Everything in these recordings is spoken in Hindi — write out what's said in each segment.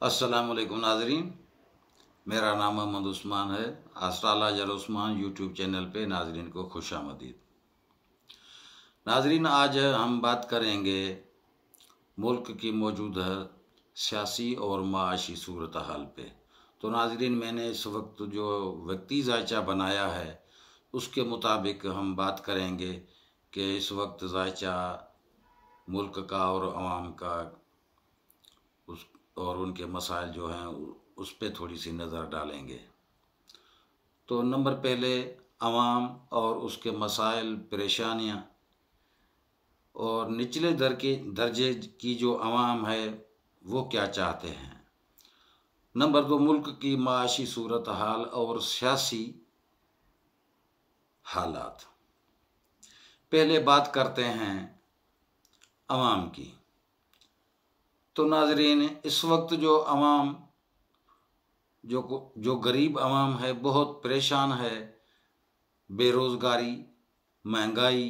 अस्सलाम वालेकुम नाजरीन, मेरा नाम मोहम्मद उस्मान है। अस्ट्राला जल उस्मान यूट्यूब चैनल पे नाजरीन को खुशामदीद। नाजरीन, आज हम बात करेंगे मुल्क की मौजूदा सियासी और माशी सूरत हाल पे। तो नाजरीन, मैंने इस वक्त जो वक्ती जायचा बनाया है उसके मुताबिक हम बात करेंगे कि इस वक्त जायचा मुल्क का और आवाम का उस और उनके मसाइल जो हैं उस पर थोड़ी सी नज़र डालेंगे। तो नंबर पहले, आवाम और उसके मसाइल, परेशानियाँ और निचले दर्जे की जो आवाम है वो क्या चाहते हैं। नंबर दो, मुल्क की माशी सूरत हाल और सियासी हालात। पहले बात करते हैं आवाम की। तो नाजरीन, इस वक्त जो आवाम जो गरीब आवाम है बहुत परेशान है। बेरोज़गारी, महंगाई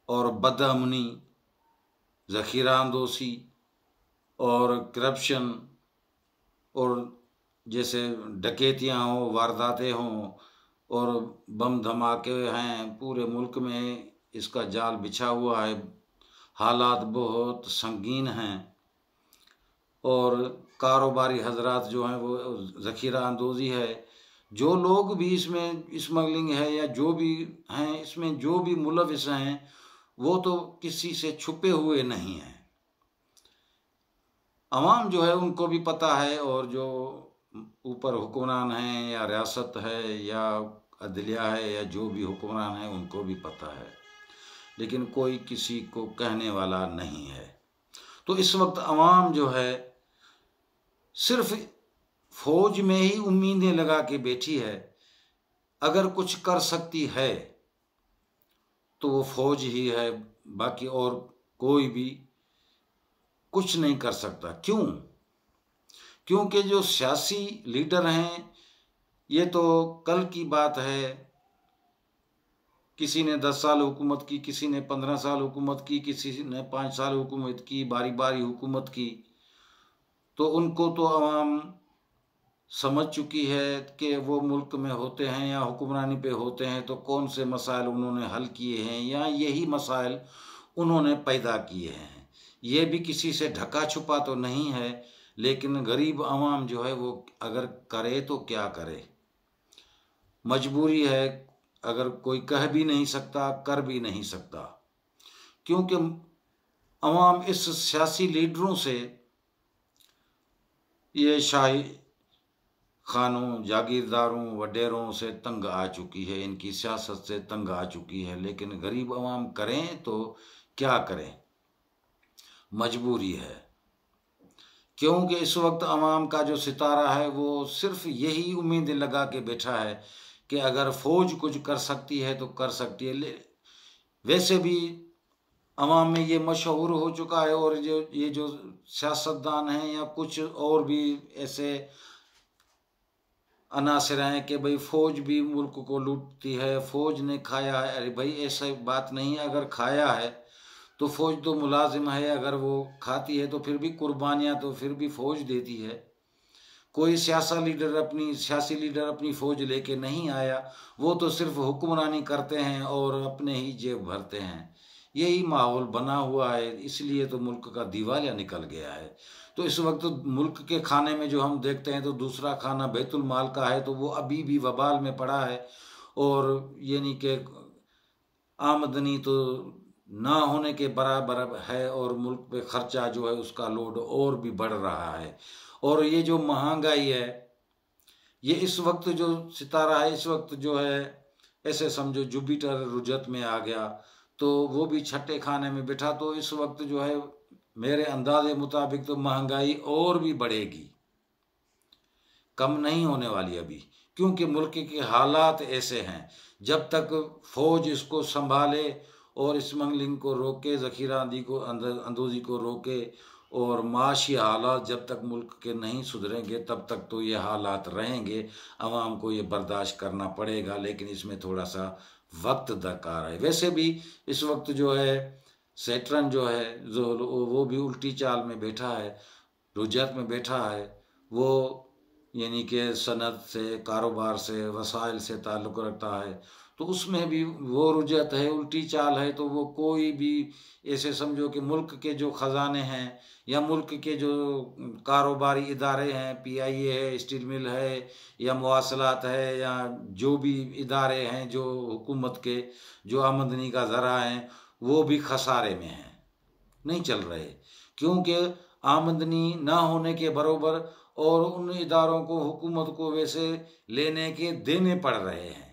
और बदअमनी, ज़ख़ीरा अंदोसी और करप्शन और जैसे डकैतियाँ हों, वारदातें हों और बम धमाके हैं, पूरे मुल्क में इसका जाल बिछा हुआ है। हालात बहुत संगीन हैं और कारोबारी हजरात जो हैं वो ज़ख़ीरा अंदोज़ी है। जो लोग भी इसमें स्मगलिंग है या जो भी हैं इसमें जो भी मुलविस हैं वो तो किसी से छुपे हुए नहीं हैं। अवाम जो है उनको भी पता है और जो ऊपर हुक्मरान हैं या रियासत है या अदलिया है या जो भी हुक्मरान है उनको भी पता है, लेकिन कोई किसी को कहने वाला नहीं है। तो इस वक्त अवाम जो है सिर्फ फौज में ही उम्मीदें लगा के बैठी है। अगर कुछ कर सकती है तो वो फौज ही है, बाकी और कोई भी कुछ नहीं कर सकता। क्यों? क्योंकि जो सियासी लीडर हैं ये तो कल की बात है। किसी ने 10 साल हुकूमत की, किसी ने 15 साल हुकूमत की, किसी ने 5 साल हुकूमत की, बारी बारी हुकूमत की। तो उनको तो अवाम समझ चुकी है कि वो मुल्क में होते हैं या हुक्मरानी पे होते हैं तो कौन से मसाइल उन्होंने हल किए हैं या यही मसाइल उन्होंने पैदा किए हैं। ये भी किसी से ढका छुपा तो नहीं है, लेकिन गरीब आवाम जो है वो अगर करे तो क्या करे, मजबूरी है। अगर कोई कह भी नहीं सकता, कर भी नहीं सकता, क्योंकि अवाम इस सियासी लीडरों से, ये शाही खानों, जागीरदारों, वडेरों से तंग आ चुकी है, इनकी सियासत से तंग आ चुकी है। लेकिन गरीब आवाम करें तो क्या करें, मजबूरी है। क्योंकि इस वक्त आवाम का जो सितारा है वो सिर्फ यही उम्मीदें लगा के बैठा है कि अगर फौज कुछ कर सकती है तो कर सकती है। वैसे भी अवाम में ये मशहूर हो चुका है और जो सियासतदान हैं या कुछ और भी ऐसे अनासर हैं कि भाई फौज भी मुल्क को लूटती है, फौज ने खाया है। अरे भाई, ऐसा बात नहीं है। अगर खाया है तो फौज तो मुलाजिम है, अगर वो खाती है तो फिर भी कुर्बानियाँ तो फिर भी फौज देती है। कोई सियासी लीडर अपनी फौज लेके नहीं आया, वो तो सिर्फ हुक्मरानी करते हैं और अपने ही जेब भरते हैं। यही माहौल बना हुआ है, इसलिए तो मुल्क का दिवालिया निकल गया है। तो इस वक्त मुल्क के खाने में जो हम देखते हैं तो दूसरा खाना बैतुल माल का है, तो वो अभी भी वबाल में पड़ा है और यानी कि आमदनी तो ना होने के बराबर है और मुल्क पे खर्चा जो है उसका लोड और भी बढ़ रहा है। और ये जो महंगाई है, ये इस वक्त जो सितारा है इस वक्त जो है ऐसे समझो जुपिटर रुजत में आ गया, तो वो भी छठे खाने में बैठा। तो इस वक्त जो है मेरे अंदाजे मुताबिक तो महंगाई और भी बढ़ेगी, कम नहीं होने वाली अभी। क्योंकि मुल्क के हालात ऐसे हैं, जब तक फौज इसको संभाले और स्मगलिंग को रोके, ज़ख़ीरा अंदोज़ी को रोके और माशी हालात जब तक मुल्क के नहीं सुधरेंगे तब तक तो ये हालात रहेंगे। आवाम को ये बर्दाश्त करना पड़ेगा, लेकिन इसमें थोड़ा सा वक्त दरकार है। वैसे भी इस वक्त जो है सैटर्न जो है जो वो भी उल्टी चाल में बैठा है। रुजत में बैठा है वो यानी कि सनद से, कारोबार से, वसाइल से ताल्लुक़ रखता है, तो उसमें भी वो रुजत है, उल्टी चाल है, तो वो कोई भी ऐसे समझो कि मुल्क के जो ख़जाने हैं या मुल्क के जो कारोबारी इदारे हैं, PIA है, स्टील मिल है, या मवासलात है, या जो भी इदारे हैं जो हुकूमत के जो आमदनी का ज़रा हैं, वो भी खसारे में हैं, नहीं चल रहे, क्योंकि आमदनी ना होने के बराबर और उन इदारों को, हुकूमत को वैसे लेने के देने पड़ रहे हैं।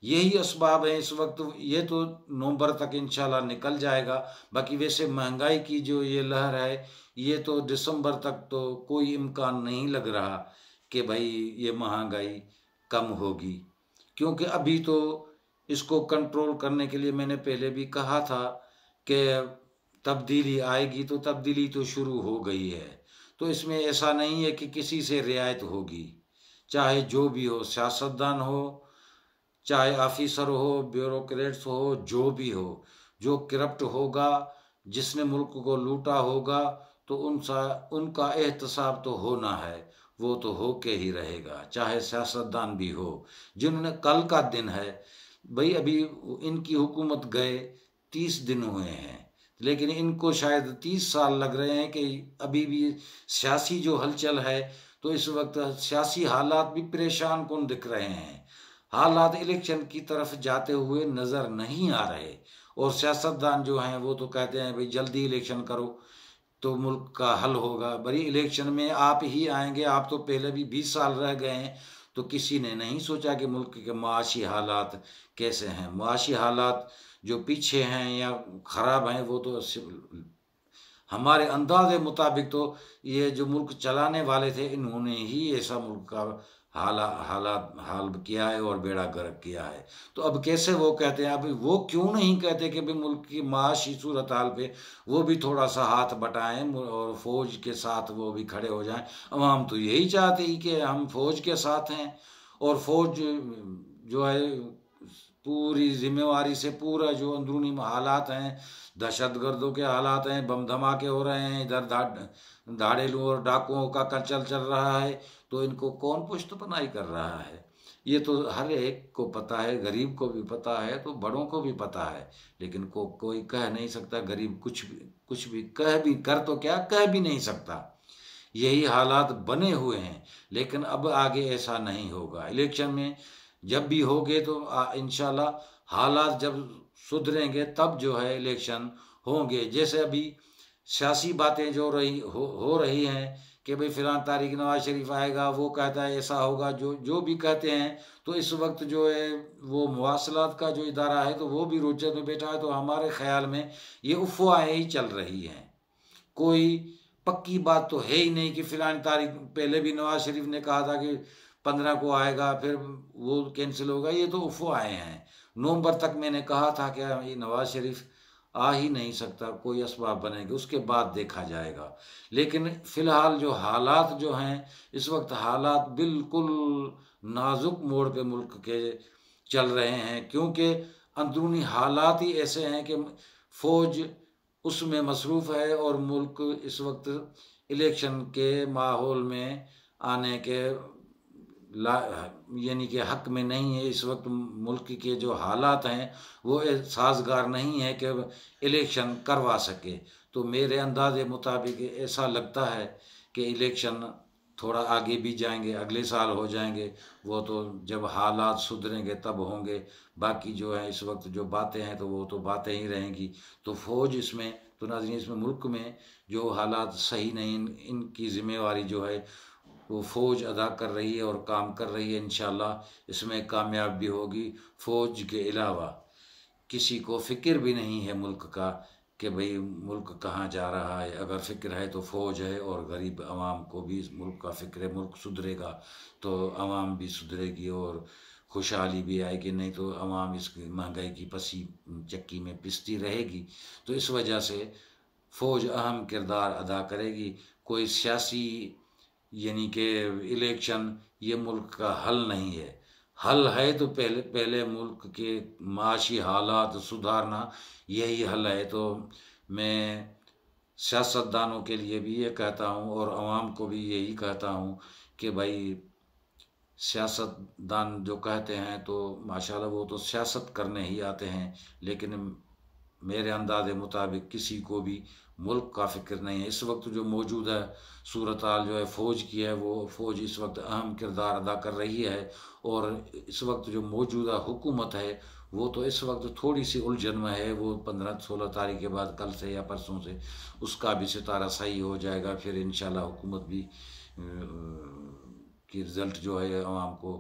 यही असबाब है इस वक्त। ये तो नवंबर तक इंशाल्लाह निकल जाएगा, बाकी वैसे महंगाई की जो ये लहर है, ये तो दिसंबर तक तो कोई इम्कान नहीं लग रहा कि भाई ये महंगाई कम होगी, क्योंकि अभी तो इसको कंट्रोल करने के लिए मैंने पहले भी कहा था कि तब्दीली आएगी, तो तब्दीली तो शुरू हो गई है। तो इसमें ऐसा नहीं है कि किसी से रियायत होगी, चाहे जो भी हो, सियासतदान हो, चाहे ऑफिसर हो, ब्यूरोक्रेट्स हो, जो भी हो, जो करप्ट होगा, जिसने मुल्क को लूटा होगा, तो उनका एहतसाब तो होना है, वो तो हो के ही रहेगा, चाहे सियासतदान भी हो। जिन्होंने, कल का दिन है भाई, अभी इनकी हुकूमत गए 30 दिन हुए हैं, लेकिन इनको शायद 30 साल लग रहे हैं कि अभी भी सियासी जो हलचल है, तो इस वक्त सियासी हालात भी परेशान कौन दिख रहे हैं, हालात इलेक्शन की तरफ जाते हुए नज़र नहीं आ रहे। और सियासतदान जो हैं वो तो कहते हैं भाई जल्दी इलेक्शन करो तो मुल्क का हल होगा। बड़ी इलेक्शन में आप ही आएंगे, आप तो पहले भी 20 साल रह गए हैं, तो किसी ने नहीं सोचा कि मुल्क के माशी हालात कैसे हैं। माशी हालात जो पीछे हैं या ख़राब हैं, वो तो हमारे अंदाजे मुताबिक तो ये जो मुल्क चलाने वाले थे, इन्होंने ही ऐसा मुल्क का हाल किया है और बेड़ा गर्क किया है। तो अब कैसे वो कहते हैं, अभी वो क्यों नहीं कहते कि भाई मुल्क की माशी सूरत हाल पे वो भी थोड़ा सा हाथ बटाएं और फौज के साथ वो भी खड़े हो जाएं। अवाम तो यही चाहती है कि हम फौज के साथ हैं, और फौज जो है पूरी जिम्मेवारी से, पूरा जो अंदरूनी हालात हैं, दहशतगर्दों के हालात हैं, बम धमाके हो रहे हैं, इधर धाड़ेलू और डाकुओं का कल्चर चल रहा है, तो इनको कौन पुश्तपनाही कर रहा है? ये तो हर एक को पता है, गरीब को भी पता है, तो बड़ों को भी पता है, लेकिन कोई कह नहीं सकता। गरीब कुछ भी कर तो क्या कह भी नहीं सकता। यही हालात बने हुए हैं, लेकिन अब आगे ऐसा नहीं होगा। इलेक्शन में जब भी होगे तो इंशाल्लाह हालात जब सुधरेंगे तब जो है इलेक्शन होंगे। जैसे अभी सियासी बातें जो हो रही हैं कि भाई फिलान तारीख नवाज शरीफ आएगा, वो कहता है ऐसा होगा, जो जो भी कहते हैं, तो इस वक्त जो है वो मवासलात का जो इदारा है, तो वो भी रोजत में बैठा है। तो हमारे ख्याल में ये अफवाहें ही चल रही हैं, कोई पक्की बात तो है ही नहीं कि फिलानी तारीख। पहले भी नवाज शरीफ ने कहा था कि 15 को आएगा, फिर वो कैंसिल होगा, ये तो अफवाहें हैं। नवंबर तक मैंने कहा था कि ये नवाज शरीफ आ ही नहीं सकता, कोई असबाब बनेंगे, उसके बाद देखा जाएगा। लेकिन फ़िलहाल जो हालात जो हैं इस वक्त, हालात बिल्कुल नाजुक मोड़ पे मुल्क के चल रहे हैं, क्योंकि अंदरूनी हालात ही ऐसे हैं कि फ़ौज उसमें मसरूफ़ है और मुल्क इस वक्त इलेक्शन के माहौल में आने के यानी कि हक में नहीं है। इस वक्त मुल्क के जो हालात हैं वो साजगार नहीं है कि इलेक्शन करवा सके। तो मेरे अंदाजे मुताबिक ऐसा लगता है कि इलेक्शन थोड़ा आगे भी जाएंगे, अगले साल हो जाएंगे, वो तो जब हालात सुधरेंगे तब होंगे। बाकी जो है इस वक्त जो बातें हैं तो वो तो बातें ही रहेंगी। तो फ़ौज इसमें, तो नाज़रीन, इसमें मुल्क में जो हालात सही नहीं, इनकी ज़िम्मेवारी जो है वो फ़ौज अदा कर रही है और काम कर रही है। इंशाल्लाह इसमें कामयाब भी होगी। फ़ौज के अलावा किसी को फ़िक्र भी नहीं है मुल्क का कि भाई मुल्क कहाँ जा रहा है। अगर फ़िक्र है तो फ़ौज है, और गरीब आवाम को भी इस मुल्क का फ़िक्र है। मुल्क सुधरेगा तो आवाम भी सुधरेगी और खुशहाली भी आएगी, नहीं तो आवाम इस महंगाई की पसी चक्की में पिसती रहेगी। तो इस वजह से फ़ौज अहम किरदार अदा करेगी। कोई सियासी यानी कि इलेक्शन ये मुल्क का हल नहीं है। हल है तो पहले पहले मुल्क के माशी हालात सुधारना, यही हल है। तो मैं सियासतदानों के लिए भी ये कहता हूँ और आवाम को भी यही कहता हूँ कि भाई सियासतदान जो कहते हैं तो माशाल्लाह वो तो सियासत करने ही आते हैं, लेकिन मेरे अंदाजे मुताबिक किसी को भी मुल्क का फ़िक्र नहीं है। इस वक्त जो मौजूद है सूरत हाल जो है फ़ौज की है, वो फ़ौज इस वक्त अहम किरदार अदा कर रही है। और इस वक्त जो मौजूदा हुकूमत है वो तो इस वक्त थोड़ी सी उलझन में है। वो 15-16 तारीख के बाद, कल से या परसों से, उसका भी सितारा सही हो जाएगा। फिर इंशाल्लाह हुकूमत भी की रिज़ल्ट जो है आवाम को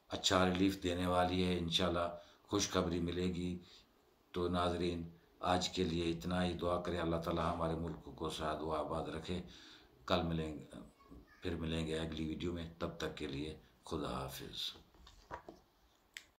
अच्छा रिलीफ देने वाली है। इंशाल्लाह खुशखबरी मिलेगी। तो नाजरीन, आज के लिए इतना ही। दुआ करें अल्लाह ताला हमारे मुल्क को शाद व आबाद रखे। कल मिलेंगे, फिर मिलेंगे अगली वीडियो में। तब तक के लिए खुदा हाफिज़।